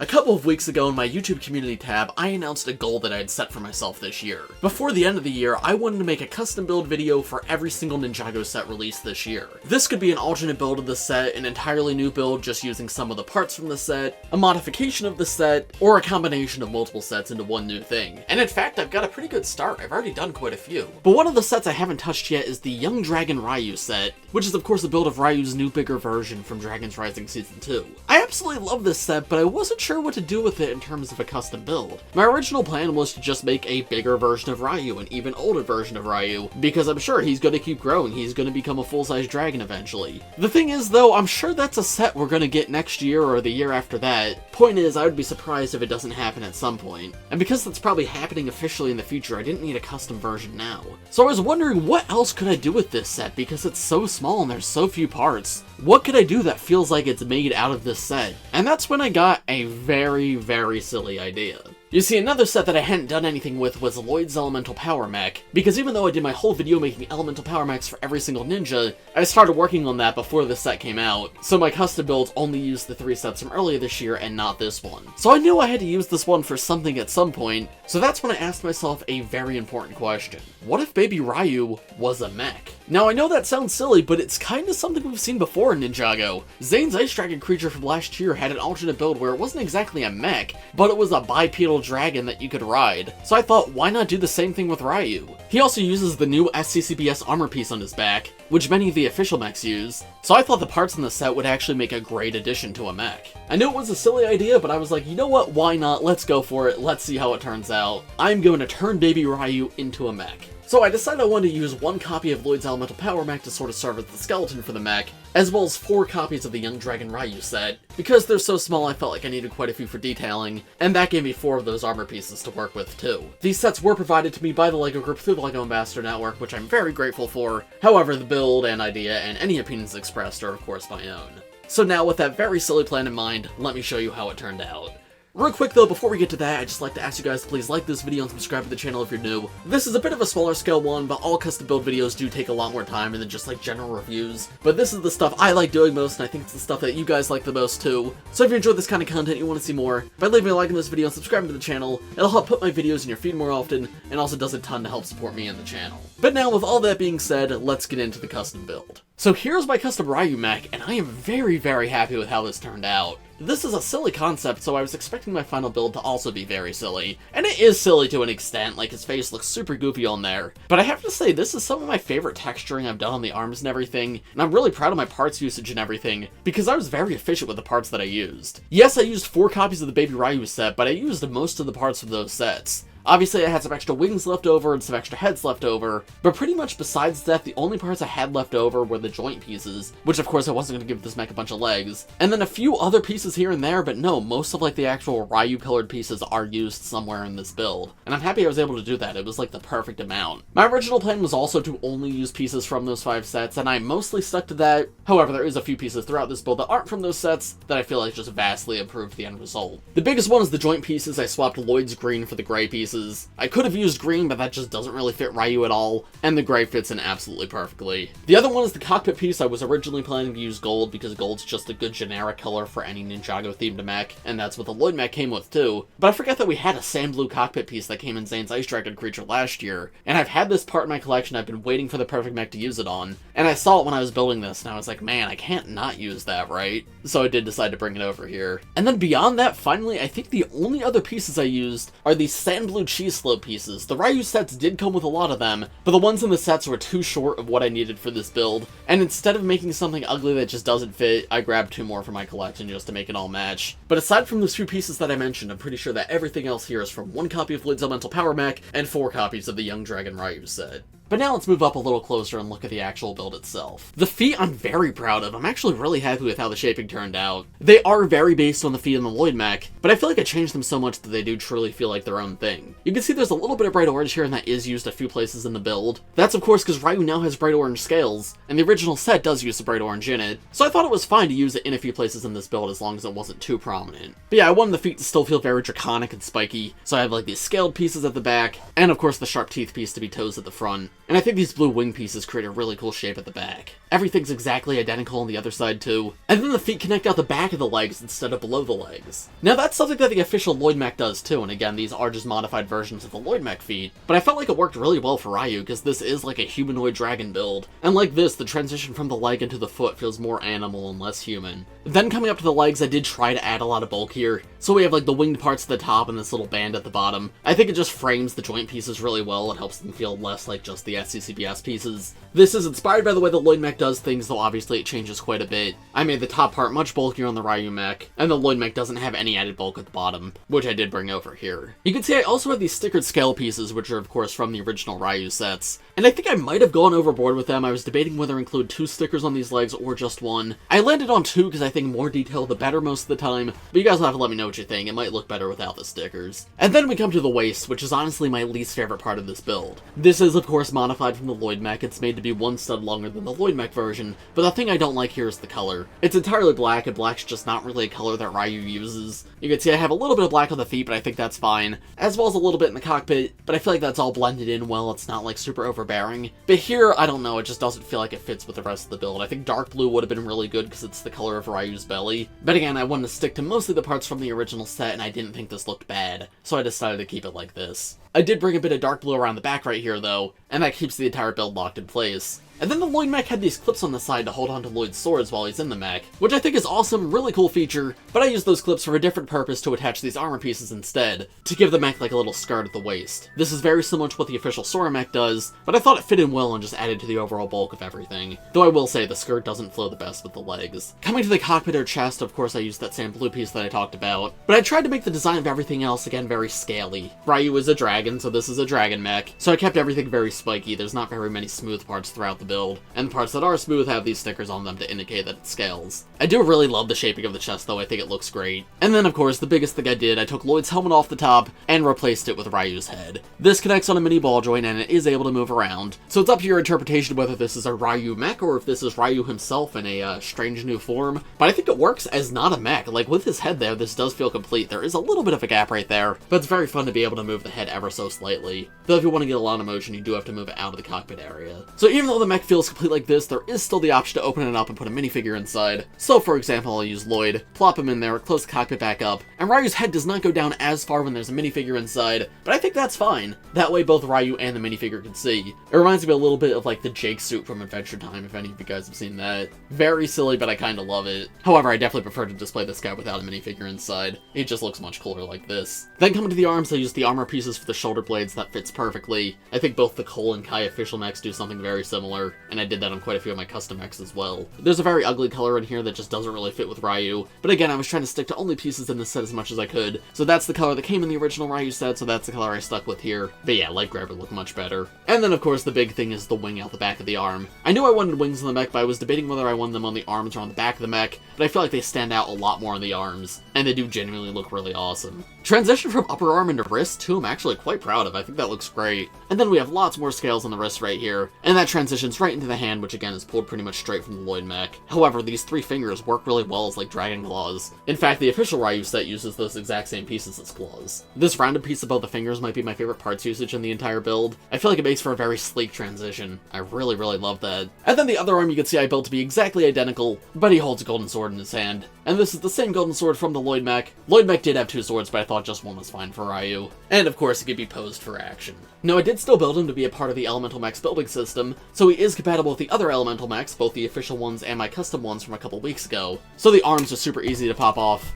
A couple of weeks ago in my YouTube community tab, I announced a goal that I had set for myself this year. Before the end of the year, I wanted to make a custom build video for every single Ninjago set released this year. This could be an alternate build of the set, an entirely new build just using some of the parts from the set, a modification of the set, or a combination of multiple sets into one new thing. And in fact, I've got a pretty good start. I've already done quite a few. But one of the sets I haven't touched yet is the Young Dragon Riyu set, which is of course a build of Ryu's new bigger version from Dragon's Rising Season 2. I absolutely love this set, but I wasn't sure what to do with it in terms of a custom build. My original plan was to just make a bigger version of Ryu, an even older version of Ryu, because I'm sure he's going to keep growing, he's going to become a full-size dragon eventually. The thing is though, I'm sure that's a set we're going to get next year or the year after that. Point is, I would be surprised if it doesn't happen at some point. And because that's probably happening officially in the future, I didn't need a custom version now. So I was wondering what else could I do with this set, because it's so small and there's so few parts. What could I do that feels like it's made out of this set? And that's when I got a very silly idea. You see, another set that I hadn't done anything with was Lloyd's Elemental Power Mech, because even though I did my whole video making Elemental Power Mechs for every single ninja, I started working on that before this set came out, so my custom builds only used the 3 sets from earlier this year and not this one. So I knew I had to use this one for something at some point, so that's when I asked myself a very important question. What if Baby Ryu was a mech? Now I know that sounds silly, but it's kinda something we've seen before in Ninjago. Zane's Ice Dragon creature from last year had an alternate build where it wasn't exactly a mech, but it was a bipedal dragon that you could ride. So I thought, why not do the same thing with Ryu? He also uses the new SCCBS armor piece on his back, which many of the official mechs use, so I thought the parts in the set would actually make a great addition to a mech. I knew it was a silly idea, but I was like, you know what, why not? Let's go for it, let's see how it turns out. I'm going to turn Baby Ryu into a mech. So I decided I wanted to use 1 copy of Lloyd's Elemental Power Mech to sort of serve as the skeleton for the mech, as well as 4 copies of the Young Dragon Riyu set. Because they're so small, I felt like I needed quite a few for detailing, and that gave me 4 of those armor pieces to work with too. These sets were provided to me by the LEGO Group through the LEGO Ambassador Network, which I'm very grateful for. However, the build and idea and any opinions expressed are of course my own. So now with that very silly plan in mind, let me show you how it turned out. Real quick though, before we get to that, I'd just like to ask you guys to please like this video and subscribe to the channel if you're new. This is a bit of a smaller scale one, but all custom build videos do take a lot more time than just like general reviews. But this is the stuff I like doing most, and I think it's the stuff that you guys like the most too. So if you enjoyed this kind of content and you want to see more, by leaving a like on this video and subscribing to the channel, it'll help put my videos in your feed more often, and also does a ton to help support me and the channel. But now with all that being said, let's get into the custom build. So here's my custom Ryu mech, and I am very happy with how this turned out. This is a silly concept, so I was expecting my final build to also be very silly. And it is silly to an extent, like his face looks super goofy on there. But I have to say, this is some of my favorite texturing I've done on the arms and everything, and I'm really proud of my parts usage and everything, because I was very efficient with the parts that I used. Yes, I used 4 copies of the Baby Ryu set, but I used most of the parts of those sets. Obviously, I had some extra wings left over and some extra heads left over, but pretty much besides that, the only parts I had left over were the joint pieces, which of course I wasn't going to give this mech a bunch of legs, and then a few other pieces here and there, but no, most of like the actual Ryu pillared pieces are used somewhere in this build, and I'm happy I was able to do that. It was like the perfect amount. My original plan was also to only use pieces from those 5 sets, and I mostly stuck to that. However, there is a few pieces throughout this build that aren't from those sets that I feel like just vastly improved the end result. The biggest one is the joint pieces. I swapped Lloyd's green for the gray pieces. I could have used green, but that just doesn't really fit Ryu at all, and the gray fits in absolutely perfectly. The other one is the cockpit piece. I was originally planning to use gold because gold's just a good generic color for any Ninjago themed mech, and that's what the Lloyd mech came with too. But I forget that we had a sand blue cockpit piece that came in Zane's Ice Dragon creature last year, and I've had this part in my collection. I've been waiting for the perfect mech to use it on, and I saw it when I was building this, and I was like, man, I can't not use that, right? So I did decide to bring it over here. And then beyond that, finally, I think the only other pieces I used are these sand blue cheese slope pieces. The Ryu sets did come with a lot of them, but the ones in the sets were too short of what I needed for this build, and instead of making something ugly that just doesn't fit, I grabbed 2 more for my collection just to make it all match. But aside from those few pieces that I mentioned, I'm pretty sure that everything else here is from 1 copy of Lloyd's Elemental Power Mech and 4 copies of the Young Dragon Ryu set. But now let's move up a little closer and look at the actual build itself. The feet I'm very proud of. I'm actually really happy with how the shaping turned out. They are very based on the feet in the Lloyd mech, but I feel like I changed them so much that they do truly feel like their own thing. You can see there's a little bit of bright orange here, and that is used a few places in the build. That's of course because Ryu now has bright orange scales, and the original set does use the bright orange in it, so I thought it was fine to use it in a few places in this build as long as it wasn't too prominent. But yeah, I wanted the feet to still feel very draconic and spiky, so I have like these scaled pieces at the back, and of course the sharp teeth piece to be toes at the front. And I think these blue wing pieces create a really cool shape at the back. Everything's exactly identical on the other side too. And then the feet connect out the back of the legs instead of below the legs. Now that's something that the official Lloyd Mech does too, and again, these are just modified versions of the Lloyd Mech feet. But I felt like it worked really well for Ryu, because this is like a humanoid dragon build. And like this, the transition from the leg into the foot feels more animal and less human. Then coming up to the legs, I did try to add a lot of bulk here. So we have like the winged parts at the top and this little band at the bottom. I think it just frames the joint pieces really well. It helps them feel less like just the SCCBS pieces. This is inspired by the way the Lloyd Mech does things, though obviously it changes quite a bit. I made the top part much bulkier on the Ryu Mech, and the Lloyd Mech doesn't have any added bulk at the bottom, which I did bring over here. You can see I also have these stickered scale pieces, which are of course from the original Ryu sets. And I think I might have gone overboard with them. I was debating whether to include 2 stickers on these legs or just 1. I landed on 2 because I think more detail the better most of the time, but you guys will have to let me know what you think. It might look better without the stickers. And then we come to the waist, which is honestly my least favorite part of this build. This is of course modified from the Lloyd Mech. It's made to be 1 stud longer than the Lloyd Mech version, but the thing I don't like here is the color. It's entirely black, and black's just not really a color that Ryu uses. You can see I have a little bit of black on the feet, but I think that's fine, as well as a little bit in the cockpit, but I feel like that's all blended in well. It's not like super overbearing. But here, I don't know, it just doesn't feel like it fits with the rest of the build. I think dark blue would have been really good because it's the color of Ryu's belly. But again, I wanted to stick to mostly the parts from the original set, and I didn't think this looked bad, so I decided to keep it like this. I did bring a bit of dark blue around the back right here though, and that keeps the entire build locked in place. And then the Lloyd Mech had these clips on the side to hold onto Lloyd's swords while he's in the mech, which I think is awesome, really cool feature, but I used those clips for a different purpose to attach these armor pieces instead, to give the mech like a little skirt at the waist. This is very similar to what the official Sora mech does, but I thought it fit in well and just added to the overall bulk of everything. Though I will say the skirt doesn't flow the best with the legs. Coming to the cockpit or chest, of course I used that same blue piece that I talked about, but I tried to make the design of everything else again very scaly. Ryu is a dragon, so this is a dragon mech, so I kept everything very spiky. There's not very many smooth parts throughout the build, and the parts that are smooth have these stickers on them to indicate that it scales. I do really love the shaping of the chest though, I think it looks great. And then of course, the biggest thing I did, I took Lloyd's helmet off the top and replaced it with Ryu's head. This connects on a mini ball joint and it is able to move around, so it's up to your interpretation whether this is a Ryu mech or if this is Ryu himself in a strange new form. But I think it works as not a mech. Like with his head there, this does feel complete. There is a little bit of a gap right there, but it's very fun to be able to move the head ever so slightly. Though if you want to get a lot of motion, you do have to move it out of the cockpit area. So even though the mech feels complete like this, there is still the option to open it up and put a minifigure inside. So for example, I'll use Lloyd, plop him in there, close the cockpit back up, and Ryu's head does not go down as far when there's a minifigure inside, but I think that's fine. That way both Ryu and the minifigure can see. It reminds me a little bit of like the Jake suit from Adventure Time, if any of you guys have seen that. Very silly, but I kinda love it. However, I definitely prefer to display this guy without a minifigure inside. It just looks much cooler like this. Then coming to the arms, I used the armor pieces for the shoulder blades. That fits perfectly. I think both the Cole and Kai official mechs do something very similar, and I did that on quite a few of my custom mechs as well. There's a very ugly color in here that just doesn't really fit with Ryu, but again, I was trying to stick to only pieces in this set as much as I could, so that's the color that came in the original Ryu set, so that's the color I stuck with here. But yeah, Light Grab would look much better. And then of course the big thing is the wing out the back of the arm. I knew I wanted wings on the mech, but I was debating whether I wanted them on the arms or on the back of the mech, but I feel like they stand out a lot more on the arms, and they do genuinely look really awesome. Transition from upper arm into wrist too, I'm actually quite proud of. I think that looks great. And then we have lots more scales on the wrist right here, and that transitions right into the hand, which again is pulled pretty much straight from the Lloyd Mech. However, these 3 fingers work really well as like dragon claws. In fact, the official Ryu set uses those exact same pieces as claws. This rounded piece above the fingers might be my favorite parts usage in the entire build. I feel like it makes for a very sleek transition. I really love that. And then the other arm you can see I built to be exactly identical, but he holds a golden sword in his hand. And this is the same golden sword from the Lloyd Mech. Lloyd Mech did have 2 swords, but I thought just 1 was fine for Ryu. And of course, he could be posed for action. Now, I did still build him to be a part of the Elemental Mechs building system, so he is compatible with the other Elemental Mechs, both the official ones and my custom ones from a couple weeks ago. So the arms are super easy to pop off.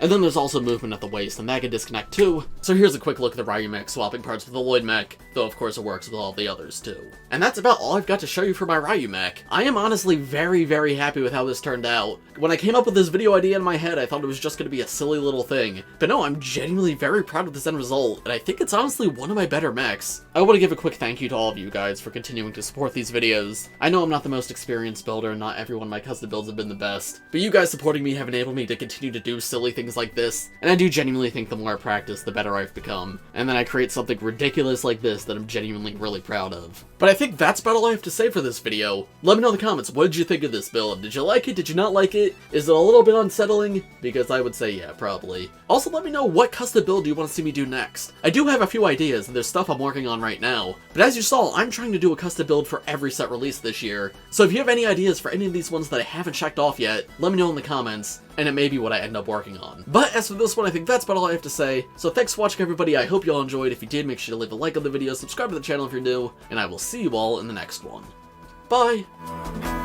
And then there's also movement at the waist, and that can disconnect too. So here's a quick look at the Ryu Mech swapping parts with the Lloyd Mech, though of course it works with all the others too. And that's about all I've got to show you for my Ryu Mech. I am honestly very happy with how this turned out. When I came up with this video idea in my head, I thought it was just going to be a silly little thing. But no, I'm genuinely very proud of this end result, and I think it's honestly one of my better mechs. I want to give a quick thank you to all of you guys for continuing to support these videos. I know I'm not the most experienced builder, and not every one of my custom builds have been the best, but you guys supporting me have enabled me to continue to do silly things things like this, and I do genuinely think the more I practice, the better I've become, and then I create something ridiculous like this that I'm genuinely really proud of. But I think that's about all I have to say for this video. Let me know in the comments, what did you think of this build? Did you like it? Did you not like it? Is it a little bit unsettling? Because I would say yeah, probably. Also, let me know what custom build you want to see me do next. I do have a few ideas, and there's stuff I'm working on right now, but as you saw, I'm trying to do a custom build for every set released this year, so if you have any ideas for any of these ones that I haven't checked off yet, let me know in the comments, and it may be what I end up working on. But as for this one, I think that's about all I have to say, so thanks for watching everybody, I hope you all enjoyed. If you did, make sure to leave a like on the video, subscribe to the channel if you're new, and I will see you all in the next one. Bye!